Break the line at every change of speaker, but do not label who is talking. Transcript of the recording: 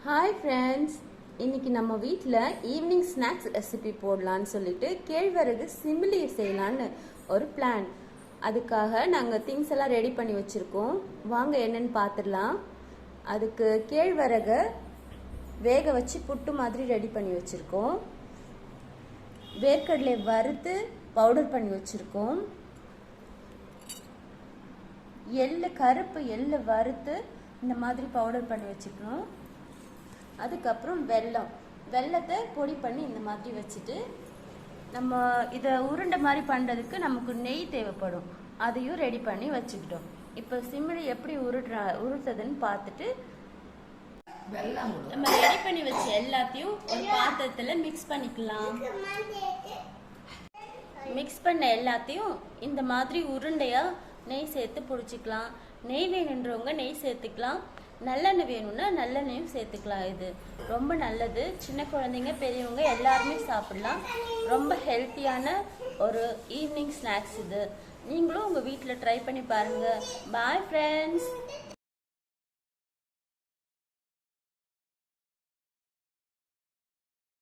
Hi friends, இன்னைக்கு நம்ம வீட்டில் ஈவினிங் ஸ்நாக்ஸ் ரெசிபி போடலான்னு சொல்லிட்டு கேழ்வரகு சிமிலி செய்யலான்னு ஒரு பிளான். அதுக்காக நாங்கள் திங்ஸ் எல்லாம் ரெடி பண்ணி வச்சுருக்கோம். வாங்க என்னன்னு பார்த்துடலாம். அதுக்கு கேழ்வரகை வேக வச்சு புட்டு மாதிரி ரெடி பண்ணி வச்சுருக்கோம். வேர்க்கடலை வறுத்து பவுடர் பண்ணி வச்சுருக்கோம். கருப்பு எள்ளு வறுத்து இந்த மாதிரி பவுடர் பண்ணி வச்சுக்கணும். அதுக்கப்புறம் வெல்லத்தை பொடி பண்ணி இந்த மாதிரி வச்சுட்டு நம்ம இதை உருண்டை மாதிரி பண்ணுறதுக்கு நமக்கு நெய் தேவைப்படும். அதையும் ரெடி பண்ணி வச்சுக்கிட்டோம். இப்போ சிமிலி எப்படி உருட்டுறதுன்னு பார்த்துட்டு நம்ம ரெடி பண்ணி வச்ச எல்லாத்தையும் ஒரு பாத்திரத்தில் மிக்ஸ் பண்ணிக்கலாம். மிக்ஸ் பண்ண எல்லாத்தையும் இந்த மாதிரி உருண்டையாக நெய் சேர்த்து பிடிச்சிக்கலாம். நெய் வேணுன்றவங்க நெய் சேர்த்துக்கலாம். நல்லெண்ணெய் வேணும்னா நல்லெண்ணெயும் சேர்த்துக்கலாம். இது ரொம்ப நல்லது. சின்ன குழந்தைங்க பெரியவங்க எல்லாருமே சாப்பிடலாம். ரொம்ப ஹெல்த்தியான ஒரு ஈவினிங் ஸ்நாக்ஸ் இது. நீங்களும் உங்கள் வீட்டில் ட்ரை பண்ணி பாருங்கள். Bye friends.